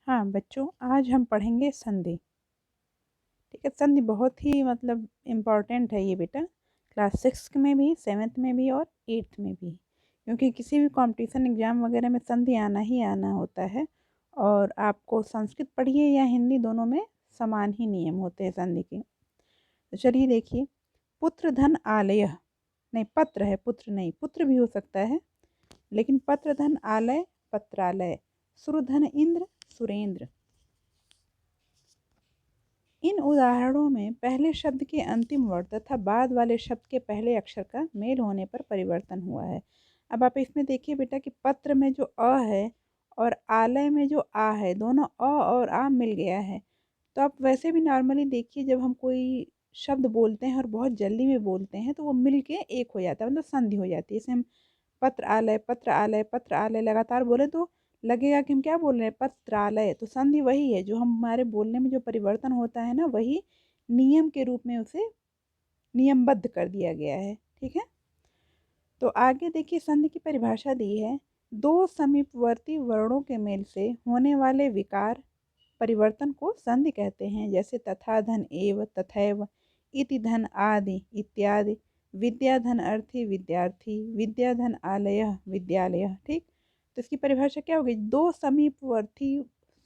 हाँ बच्चों, आज हम पढ़ेंगे संधि। ठीक है, संधि बहुत ही मतलब इम्पॉर्टेंट है ये बेटा, क्लास 6 में भी, 7th में भी और 8th में भी, क्योंकि किसी भी कंपटीशन एग्ज़ाम वगैरह में संधि आना ही आना होता है। और आपको संस्कृत पढ़िए या हिंदी, दोनों में समान ही नियम होते हैं संधि के। तो चलिए देखिए, पुत्र धन आलय, नहीं पत्र है, पुत्र नहीं, पुत्र भी हो सकता है, लेकिन पत्र धन आलय, पत्रालय, सुरधन इंद्र, सुरेंद्र। इन उदाहरणों में पहले शब्द के अंतिम वर्ड तथा बाद वाले शब्द के पहले अक्षर का मेल होने पर परिवर्तन हुआ है। अब आप इसमें देखिए बेटा कि पत्र में जो अ है और आलय में जो आ है, दोनों अ और आ मिल गया है। तो आप वैसे भी नॉर्मली देखिए, जब हम कोई शब्द बोलते हैं और बहुत जल्दी में बोलते हैं तो वो मिल के एक हो जाता है, मतलब संधि हो जाती है। जैसे हम पत्र आलय, पत्र आलय, पत्र आलय लगातार बोले तो लगेगा कि हम क्या बोल रहे हैं, पत्रालय। तो संधि वही है, जो हम हमारे बोलने में जो परिवर्तन होता है ना, वही नियम के रूप में उसे नियमबद्ध कर दिया गया है। ठीक है, तो आगे देखिए, संधि की परिभाषा दी है। दो समीपवर्ती वर्णों के मेल से होने वाले विकार परिवर्तन को संधि कहते हैं। जैसे तथा धन एव, तथैव, इति धन आदि, इत्यादि। विद्या धन अर्थी, विद्यार्थी। विद्या धन आलय, विद्यालय। ठीक, तो इसकी परिभाषा क्या होगी? दो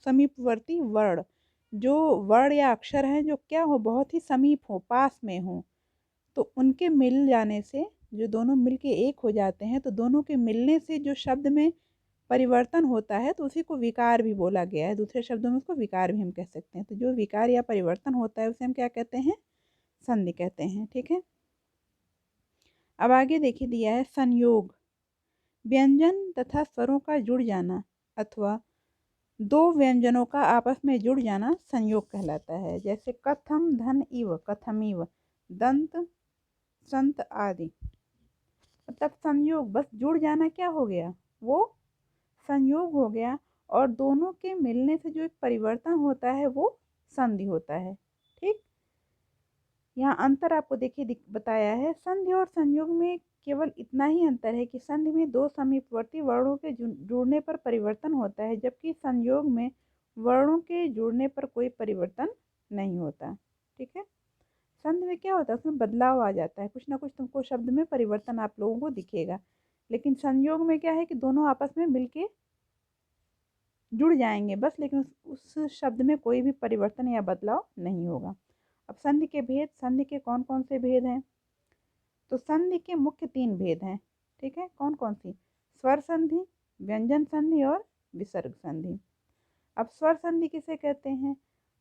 समीपवर्ती वर्ण, जो वर्ण या अक्षर हैं जो क्या हो, बहुत ही समीप हो, पास में हो, तो उनके मिल जाने से, जो दोनों मिल के एक हो जाते हैं, तो दोनों के मिलने से जो शब्द में परिवर्तन होता है तो उसी को विकार भी बोला गया है। दूसरे शब्दों में उसको विकार भी हम कह सकते हैं। तो जो विकार या परिवर्तन होता है उसे हम क्या कहते हैं? संधि कहते हैं। ठीक है, अब आगे देखिए, दिया है संयोग। व्यंजन तथा स्वरों का जुड़ जाना अथवा दो व्यंजनों का आपस में जुड़ जाना संयोग कहलाता है। जैसे कथम धन इव, कथमिव, दंत, संत आदि। मतलब संयोग, बस जुड़ जाना क्या हो गया, वो संयोग हो गया। और दोनों के मिलने से जो एक परिवर्तन होता है वो संधि होता है। ठीक, यहाँ अंतर आपको देखिए बताया है। संधि और संयोग में केवल इतना ही अंतर है कि संधि में दो समीपवर्ती वर्णों के जुड़ने पर परिवर्तन होता है, जबकि संयोग में वर्णों के जुड़ने पर कोई परिवर्तन नहीं होता। ठीक है, संधि में क्या होता है, उसमें बदलाव आ जाता है, कुछ ना कुछ तुमको शब्द में परिवर्तन आप लोगों को दिखेगा। लेकिन संयोग में क्या है कि दोनों आपस में मिलके जुड़ जाएंगे बस, लेकिन उस शब्द में कोई भी परिवर्तन या बदलाव नहीं होगा। अब संधि के भेद, संधि के कौन कौन से भेद हैं? तो संधि के मुख्य 3 भेद हैं। ठीक है, कौन कौन सी? स्वर संधि, व्यंजन संधि और विसर्ग संधि। अब स्वर संधि किसे कहते हैं?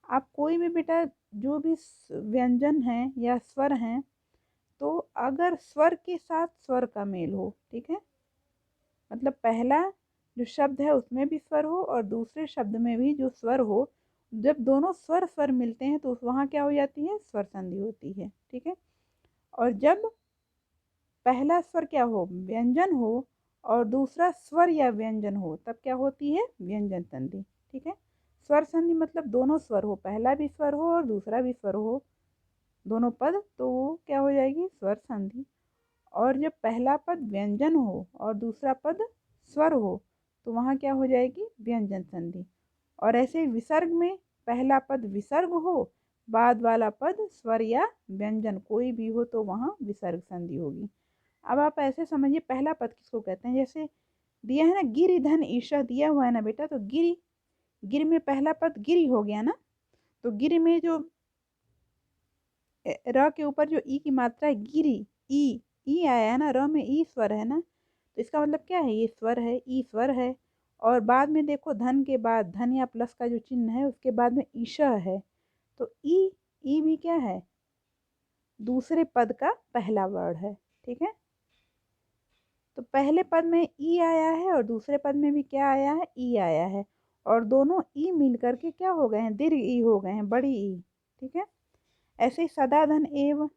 आप कोई भी बेटा, जो भी व्यंजन है या स्वर हैं, तो अगर स्वर के साथ स्वर का मेल हो, ठीक है, मतलब पहला जो शब्द है उसमें भी स्वर हो और दूसरे शब्द में भी जो स्वर हो, जब दोनों स्वर स्वर मिलते हैं तो वहाँ क्या हो जाती है? स्वर संधि होती है। ठीक है, और जब पहला स्वर क्या हो, व्यंजन हो, और दूसरा स्वर या व्यंजन हो, तब क्या होती है? व्यंजन संधि। ठीक है, स्वर संधि मतलब दोनों स्वर हो, पहला भी स्वर हो और दूसरा भी स्वर हो, दोनों पद, तो वो क्या हो जाएगी? स्वर संधि। और जब पहला पद व्यंजन हो और दूसरा पद स्वर हो, तो वहाँ क्या हो जाएगी? व्यंजन संधि। और ऐसे विसर्ग में पहला पद विसर्ग हो, बाद वाला पद स्वर या व्यंजन कोई भी हो, तो वहाँ विसर्ग संधि होगी। अब आप ऐसे समझिए, पहला पद किसको कहते हैं? जैसे दिया है ना, गिरि धन ईशा, दिया हुआ है ना बेटा, तो गिरि, गिर में पहला पद गिरी हो गया ना, तो गिर में जो र के ऊपर जो ई की मात्रा है, गिरी, ई आया है ना, र में ई स्वर है ना, तो इसका मतलब क्या है? ये स्वर है, ई स्वर है। और बाद में देखो, धन के बाद धन या प्लस का जो चिन्ह है उसके बाद में ईशा है, तो ई भी क्या है? दूसरे पद का पहला वर्ड है। ठीक है, तो पहले पद में ई आया है और दूसरे पद में भी क्या आया है? ई आया है, और दोनों ई मिल करके क्या हो गए हैं? दीर्घ ई हो गए हैं, बड़ी ई। ठीक है, ऐसे ही सदा धन एव,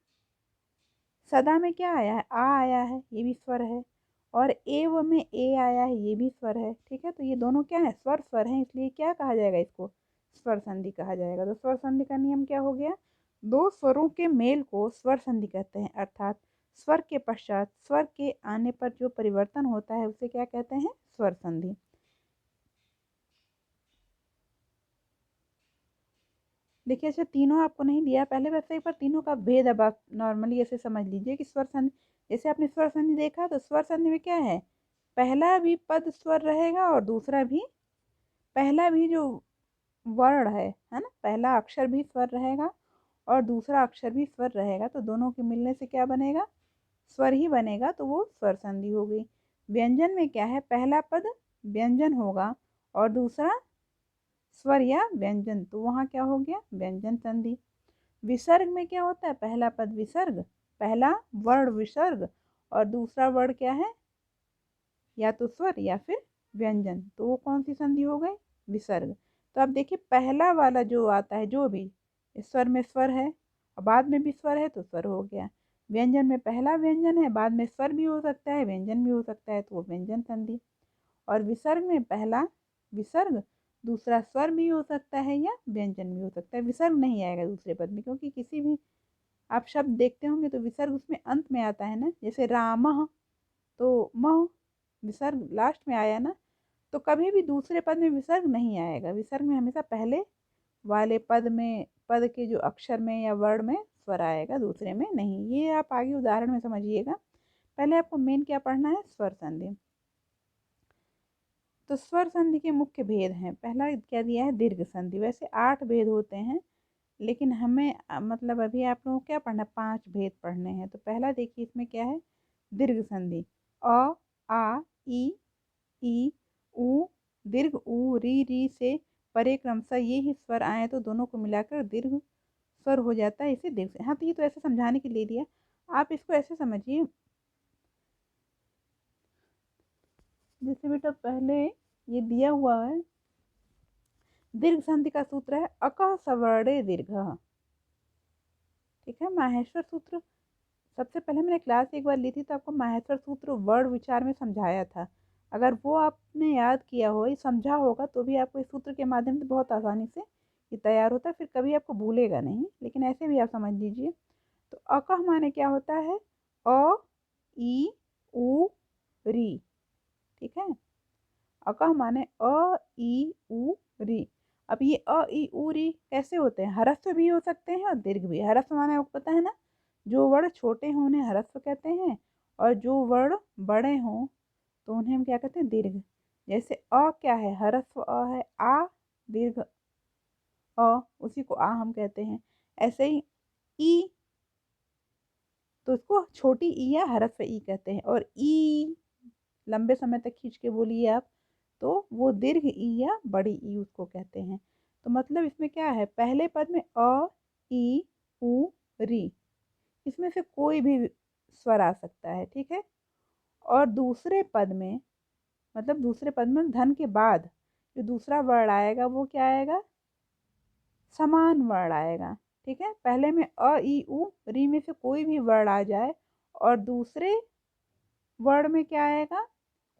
सदा में क्या आया है? आ आया है, ये भी स्वर है, और एव में ए आया है, ये भी स्वर है। ठीक है, तो ये दोनों क्या है? स्वर स्वर हैं, इसलिए क्या कहा जाएगा इसको? स्वर संधि कहा जाएगा। तो स्वर संधि का नियम क्या हो गया? दो स्वरों के मेल को स्वर संधि कहते हैं, अर्थात स्वर के पश्चात स्वर के आने पर जो परिवर्तन होता है उसे क्या कहते हैं? स्वर संधि। देखिए अच्छा तीनों आपको नहीं दिया पहले, वैसे एक बार तीनों का भेद अब आप नॉर्मली ऐसे समझ लीजिए कि स्वर संधि, जैसे आपने स्वर संधि देखा तो स्वर संधि में क्या है, पहला भी पद स्वर रहेगा और दूसरा भी, पहला भी जो वर्ण है ना, पहला अक्षर भी स्वर रहेगा और दूसरा अक्षर भी स्वर रहेगा, तो दोनों के मिलने से क्या बनेगा, स्वर ही बनेगा, तो वो स्वर संधि हो गई। व्यंजन में क्या है, पहला पद व्यंजन होगा और दूसरा स्वर या व्यंजन, तो वहाँ क्या हो गया, व्यंजन संधि। विसर्ग में क्या होता है, पहला पद विसर्ग, पहला वर्ण विसर्ग और दूसरा वर्ण क्या है, या तो स्वर या फिर व्यंजन, तो वो कौन सी संधि हो गई, विसर्ग। तो अब देखिए पहला वाला जो आता है, जो भी स्वर में स्वर है और बाद में भी स्वर है तो स्वर हो गया। व्यंजन में पहला व्यंजन है, बाद में स्वर भी हो सकता है, व्यंजन भी हो सकता है, तो वो व्यंजन संधि। और विसर्ग में पहला विसर्ग, दूसरा स्वर भी हो सकता है या व्यंजन भी हो सकता है, विसर्ग नहीं आएगा दूसरे पद में, क्योंकि किसी भी आप शब्द देखते होंगे तो विसर्ग उसमें अंत में आता है ना, जैसे रामः, तो मह विसर्ग लास्ट में आया ना, तो कभी भी दूसरे पद में विसर्ग नहीं आएगा, विसर्ग में हमेशा पहले वाले पद में, पद के जो अक्षर में या वर्ण में स्वर आएगा, दूसरे में नहीं। ये आप आगे उदाहरण में समझिएगा, पहले आपको मेन क्या पढ़ना है, स्वर संधि। तो स्वर संधि के मुख्य भेद हैं, पहला क्या दिया है, दीर्घ संधि। वैसे 8 भेद होते हैं, लेकिन हमें मतलब अभी आप लोगों को क्या पढ़ना है, 5 भेद पढ़ने हैं। तो पहला देखिए इसमें क्या है, दीर्घ संधि, अ आ ई उ, दीर्घ उ री से परे क्रमशः ये ही स्वर आए तो दोनों को मिलाकर दीर्घ स्वर हो जाता है, इसे दीर्घ से। हाँ तो ये तो ऐसे समझाने के लिए दिया, आप इसको ऐसे समझिए, जैसे बेटा पहले ये दिया हुआ है, दीर्घ संधि का सूत्र है अकः सवर्णे दीर्घः, ठीक है। माहेश्वर सूत्र सबसे पहले मैंने क्लास एक बार ली थी तो आपको माहेश्वर सूत्र वर्ड विचार में समझाया था, अगर वो आपने याद किया हो, ये समझा होगा, तो भी आपको इस सूत्र के माध्यम से बहुत आसानी से ये तैयार होता है, फिर कभी आपको भूलेगा नहीं, लेकिन ऐसे भी आप समझ लीजिए। तो अकह माने क्या होता है, अ ई उ री, ठीक है। अकह माने अ ई उ री। अब ये अ ई उ री कैसे होते हैं, ह्रस्व भी हो सकते हैं और दीर्घ भी। ह्रस्व माने आपको पता है ना, जो वर्ण छोटे हों उन्हें ह्रस्व कहते हैं और जो वर्ण बड़े हों तो उन्हें हम क्या कहते हैं, दीर्घ। जैसे अ क्या है, ह्रस्व अ है, आ दीर्घ अ, उसी को आ हम कहते हैं। ऐसे ही ई, तो इसको छोटी ई या ह्रस्व ई कहते हैं, और ई लंबे समय तक खींच के बोलिए आप, तो वो दीर्घ ई या बड़ी ई उसको कहते हैं। तो मतलब इसमें क्या है, पहले पद में अ ई उ री, इसमें से कोई भी स्वर आ सकता है, ठीक है। और दूसरे पद में, मतलब दूसरे पद में धन के बाद जो दूसरा वर्ण आएगा वो क्या आएगा, समान वर्ण आएगा, ठीक है। पहले में अ ई उ री में से कोई भी वर्ण आ जाए और दूसरे वर्ण में क्या आएगा,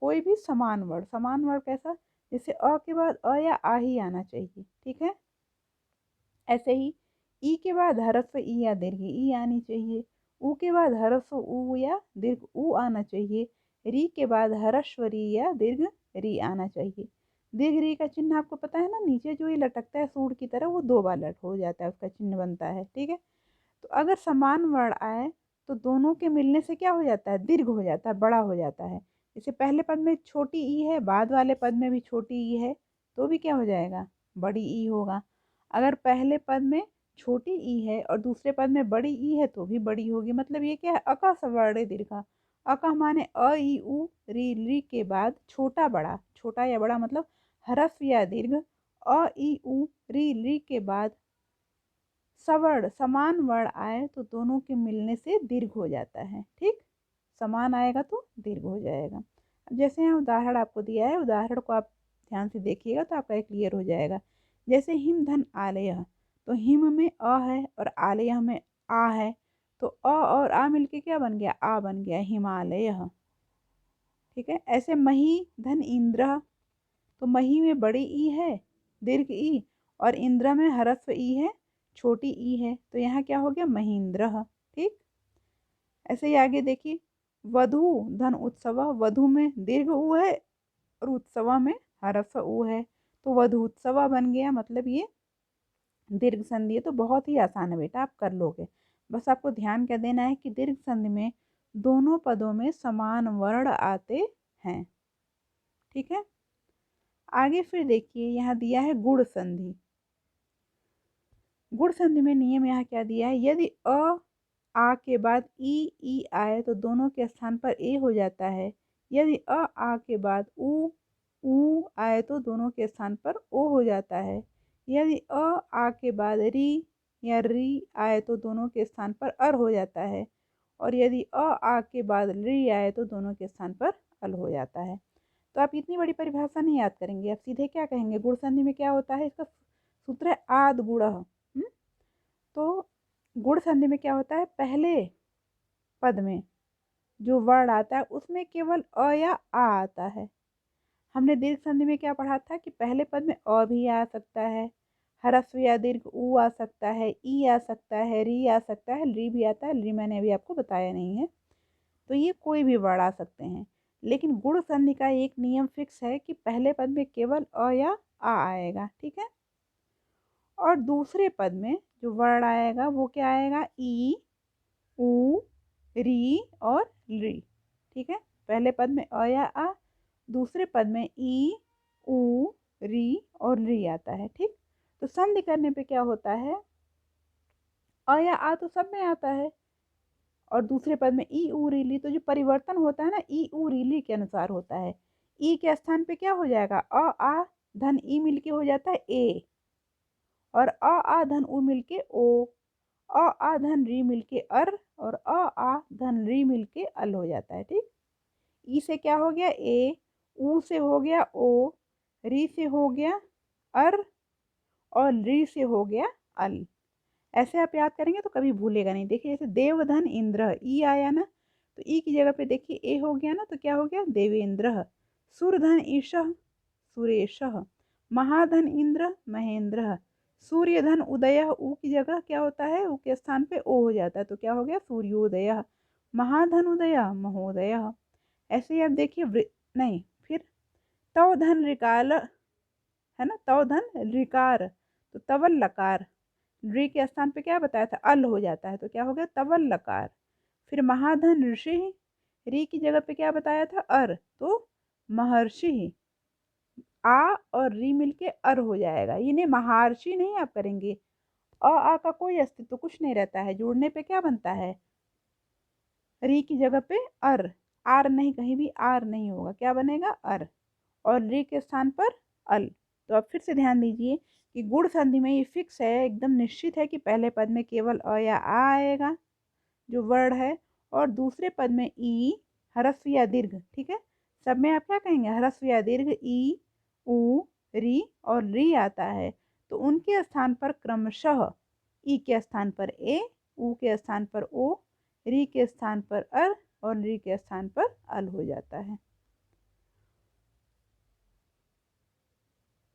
कोई भी समान वर्ण। समान वर्ण कैसा, जैसे अ के बाद अ या आ ही आना चाहिए, ठीक है। ऐसे ही ई के बाद ह्रस्व ई या दीर्घ ई आनी चाहिए, उ के बाद ह्रस्व उ या दीर्घ उ आना चाहिए, री के बाद ह्रस्व री या दीर्घ री आना चाहिए। दीर्घ री का चिन्ह आपको पता है ना, नीचे जो ये लटकता है सूंड की तरह, वो 2 बार लट हो जाता है, उसका चिन्ह बनता है, ठीक है। तो अगर समान वर्ण आए तो दोनों के मिलने से क्या हो जाता है, दीर्घ हो जाता है, बड़ा हो जाता है। जैसे पहले पद में छोटी ई है, बाद वाले पद में भी छोटी ई है, तो भी क्या हो जाएगा, बड़ी ई होगा। अगर पहले पद में छोटी ई है और दूसरे पद में बड़ी ई है तो भी बड़ी होगी। मतलब ये क्या है, अका सवर्णे दीर्घा। अका माने अ ई उ री के बाद छोटा बड़ा, छोटा या बड़ा मतलब ह्रस्व या दीर्घ, अ ई उ री के बाद सवर्ण समान वर्ण आए तो दोनों के मिलने से दीर्घ हो जाता है, ठीक। समान आएगा तो दीर्घ हो जाएगा। अब जैसे यहाँ उदाहरण आपको दिया है, उदाहरण को आप ध्यान से देखिएगा तो आपका क्लियर हो जाएगा। जैसे हिम धन आलय, तो हिम में अ है और आलय में आ है, तो अ और आ मिलके क्या बन गया, आ बन गया, हिमालय, ठीक है। ऐसे मही धन इंद्र, तो मही में बड़ी ई है, दीर्घ ई, और इंद्र में ह्रस्व ई है, छोटी ई है, तो यहाँ क्या हो गया, महींद्र, ठीक। ऐसे ही आगे देखिए, वधु धन उत्सव, वधु में दीर्घ उ है और उत्सव में ह्रस्व उ है, तो वधु उत्सव बन गया। मतलब ये दीर्घ संधि है तो बहुत ही आसान है बेटा, आप कर लोगे। बस आपको ध्यान क्या देना है कि दीर्घ संधि में दोनों पदों में समान वर्ण आते हैं। ठीक है, आगे फिर देखिए यहाँ दिया है गुण संधि। गुण संधि में नियम यहाँ क्या दिया है, यदि आ के बाद ई आए तो दोनों के स्थान पर ए हो जाता है। यदि आ के बाद ऊ आए तो दोनों के स्थान पर ओ हो जाता है। यदि आ के बाद री या री आए तो दोनों के स्थान पर अर हो जाता है। और यदि आ के बाद री आए तो दोनों के स्थान पर अल हो जाता है। तो आप इतनी बड़ी परिभाषा नहीं याद करेंगे, आप सीधे क्या कहेंगे, गुण संधि में क्या होता है, इसका सूत्र है आद गुणः। तो गुण संधि में क्या होता है, पहले पद में जो वर्ण आता है उसमें केवल अ या आ आता है। हमने दीर्घ संधि में क्या पढ़ा था कि पहले पद में अ भी आ सकता है, ह्रस्व या दीर्घ ऊ आ सकता है, ई आ सकता है, री आ सकता है, री भी आता है, री मैंने अभी आपको बताया नहीं है। तो ये कोई भी वर्ण आ सकते हैं। लेकिन गुण संधि का एक नियम फिक्स है कि पहले पद में केवल अ या आ आएगा। ठीक है, और दूसरे पद में जो वर्ण आएगा वो क्या आएगा, ई ऊ री और री। ठीक है, पहले पद में अ या आ, दूसरे पद में ई ऊ री और री आता है। ठीक, तो संधि करने पे क्या होता है, अ या आ तो सब में आता है और दूसरे पद में ई ऊ री ली, तो जो परिवर्तन होता है ना ई ऊ री ली के अनुसार होता है। ई के स्थान पे क्या हो जाएगा, अ आ धन ई मिलके हो जाता है ए, और अ आ धन ऊ मिलके ओ, अ आ धन री मिलके अर, और अ आ धन री मिलके अल हो जाता है। ठीक, ई से क्या हो गया ए, ऊ से हो गया ओ, री से हो गया अर, और री से हो गया अल। ऐसे आप याद करेंगे तो कभी भूलेगा नहीं। देखिए जैसे देवधन इंद्र, ई आया ना, तो ई की जगह पे देखिए ए हो गया ना, तो क्या हो गया देवेंद्र। सुरधन ईशः सुरेशः, महाधन इंद्र महेंद्र, सूर्यधन उदय, ऊ की जगह क्या होता है, ऊ के स्थान पे ओ हो जाता है, तो क्या हो गया सूर्योदय, महाधन उदय महोदय। ऐसे ही आप देखिए नहीं, फिर तव धन रिकाल है ना, तव धन रिकार, तो तवल लकार, री के स्थान पे क्या बताया था अल हो जाता है, तो क्या हो गया तवल लकार। फिर महाधन ऋषि, री की जगह पे क्या बताया था अर, तो महर्षि, आ और री मिलके अर हो जाएगा। इन्हें महर्षि नहीं आप करेंगे, आ का कोई अस्तित्व कुछ नहीं रहता है, जुड़ने पे क्या बनता है, री की जगह पे अर, आर नहीं, कहीं भी आर नहीं होगा, क्या बनेगा अर, और री के स्थान पर अल। तो अब फिर से ध्यान दीजिए कि गुण संधि में ये फिक्स है, एकदम निश्चित है कि पहले पद में केवल अ या आ आएगा जो वर्ण है, और दूसरे पद में ई ह्रस्व या दीर्घ। ठीक है, सब में आप क्या कहेंगे, ह्रस्व या दीर्घ ई ऊ री और री आता है, तो उनके स्थान पर क्रमशः ई के स्थान पर ए, ऊ के स्थान पर ओ, री के स्थान पर अर, और री के स्थान पर अल हो जाता है।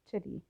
चलिए